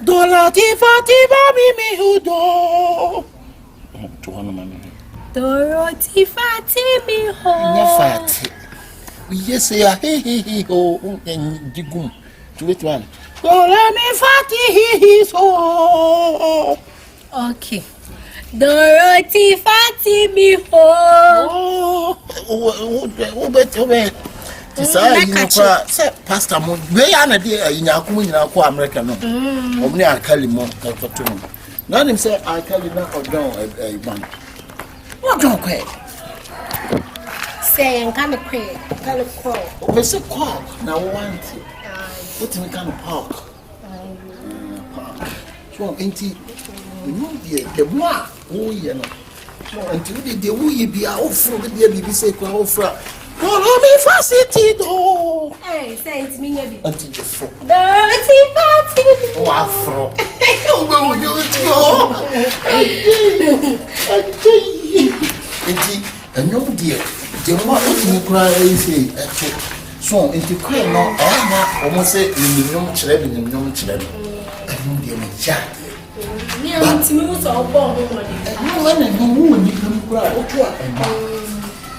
Dorothy Fatima Hudo. Dorothy Fatima ho. Yes, he ho and digum. To it one. Dorothy Fatima ho. Okay. Dorothy Fatima ho. Oh, Pastor Mo, we are na dey in Yakuma America no. Omni Akali mo to. Now him say Akali na odon e man. What don't quit? Say, kind of quick, kind of cool. We say park. Now want it. What in kind of park? So, auntie, the moi, oh, you know. So, until the wee be out from the baby say, call for. Follow me for city door. Hey, say it's me, baby. Until the four. Dirty party. Oh, afro. Auntie, and no dear. The more you cry, say, so into cry no, almost say in the young children, in the young children. I know the chat. Yeah, to me, so born. No one and no woman, you can cry, or try.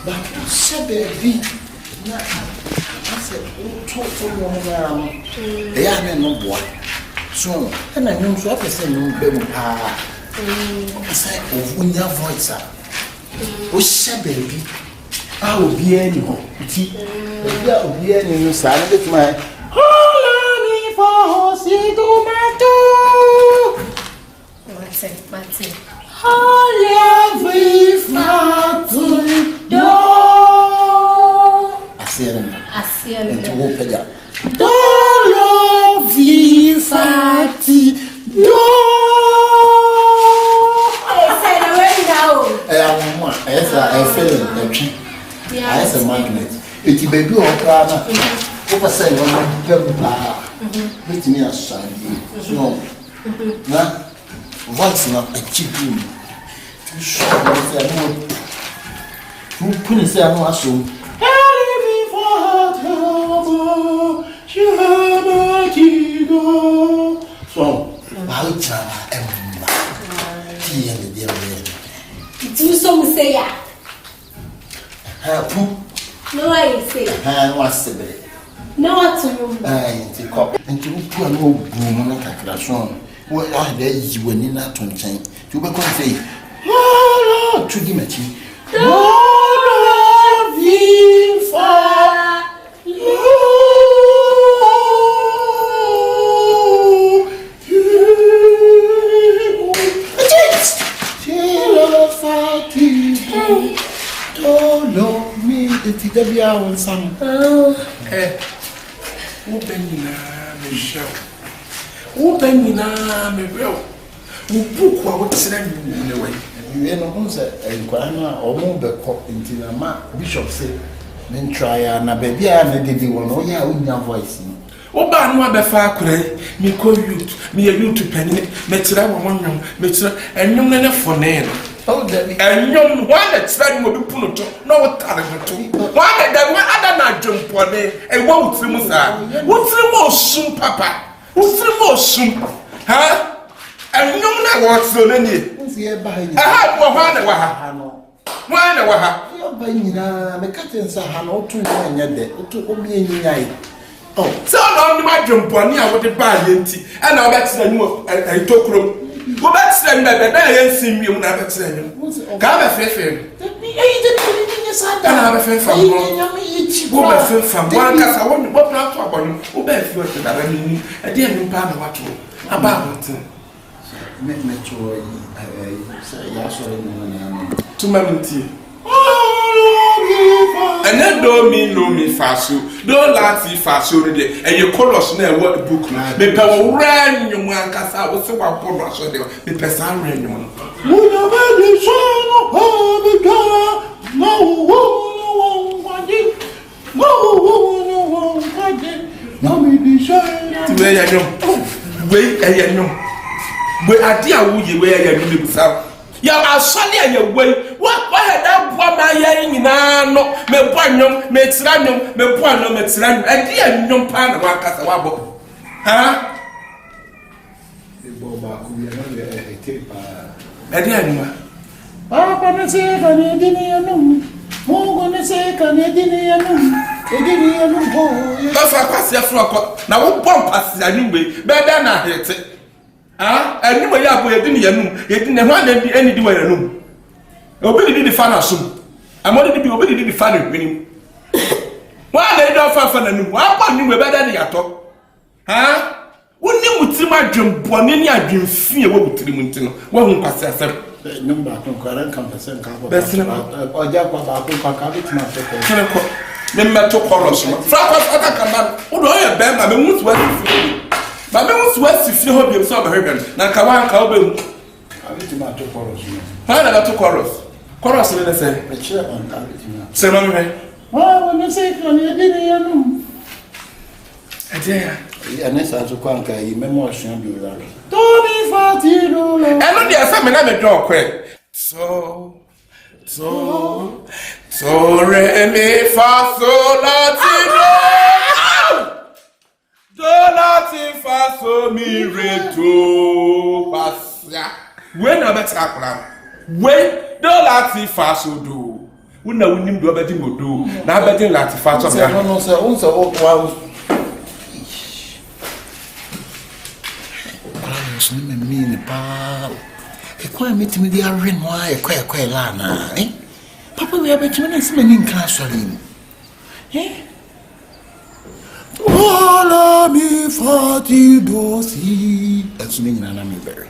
But said, baby, I said, talk for your mom. They are no boy. So, and I know so I say, no, baby, I said, oh, when your voice up. Oh, said, baby. I will be anyhow. Will be any side of my holy for tomato. Martin. Holy do. I see them. And to open up. Dolo vifati do. I said, already now. I feel it. I have a magnet. It's a baby or Prana. Over say, one with me as son. So, now, once not a cheap room. Too short, who couldn't say I'm also. So, I'll try Emma. Tea and the dear man. Do some say ya. No, I say. What's the bed? No, what to you? I cop into poor old boom like a classroom. What are there you when in that one chain? You be going to say, oh, to give me tea. Don't be far. It's the hour some. Open Michelle. Open me will. Who book what send you in the way. You know, and Quana or move the cop into the map. Bishop said, then try and a baby and did one. Oh, yeah, with your voice. Oh, but no other far could me call you, me a YouTube penny, Metra one young, Metra, and no enough for name. Oh, and young one that's very good to put no talent to one that one other not jump on it and won't see what's the most soon, Papa? What's the most soon? Huh? And no one wants to learn it. I have one my curtains are no two and yet to me in the oh, so long my jump on here with the bad empty, and I'll bet you I took room. Go back to them, but I see me when I bet you. Come a fair. I have a fair from one cast. I want to walk out to a bottom. Who bet you that I mean, I didn't know what about it. To my tea. And then don't mean no me fast, don't laugh fast, and your colors never what book. Maybe I will ran you one cast. I was so one poor so they the person ran you. Would have been the son of the girl? No, no, me be shy. To where I know. Wait, I know. But I dear, would you wear your new south? ya asɔle a yɛwei wahɛ da boa ma yɛ nyinaa no mebɔ nnwom metira nnwom mebɔ nnwom metira nnwom ɛde yɛ nnwom paa na wakasa wabɔ ha ebo ba ku ya no ete pa ɛde yɛ nnwom papa no se ka ne di ne nnwom mo no se ka ne di ne nnwom edi ne nnwom ho bɛfa kwase afro akɔ na wo bɔ mpase nnwom bɛbɛ na hete ha nnwom yɛ abɔ yɛde ne nnwom yɛde ne ho ani di wɔ nnwom obi di fa na som amodi di obi di fa na hwenim wa na edo fa na nnwom wa bɔ nnwom bɛda ne yatɔ ha woni mutim adwem bɔne ne adwem fi e wɔ mutim ntino wa hu kwase asɛm nnwom ba ko kwaran kan pɛsɛn ka bɔ bɛsene ɔja kwa ba ko ka bi tuma tɛ kene kɔ ne mɛto kɔrɔs no fra kɔ ata kama wo do yɛ bɛn ma me hu suwa fi ba me hu suwa fi ho bi so ba hwehwɛ na ka wa ka wo be hu abi tuma to kɔrɔs no ha na to kɔrɔs ne sɛ e kyerɛ on ka bi tuma sɛ ma me wa ne se ka ne di ne nnwom ɛdeɛ ya ne sa so kwan ka yi memo ɔhwɛ bi wura Tony Fatido ɛno deɛ sɛ me na me dɔ kɔ so re mi fa so la ti do la ti fa so mi re do pasia we na betra akra we do la ti fa so do una wonim do abedi modo na abedi la ti fa so bia no se on se o kwa so me ni pa e kwa metimi di arre no a e kwa la na papa we abetimi na sima ni nka asori mu Ola mi fati dosi asumi nyina na me bere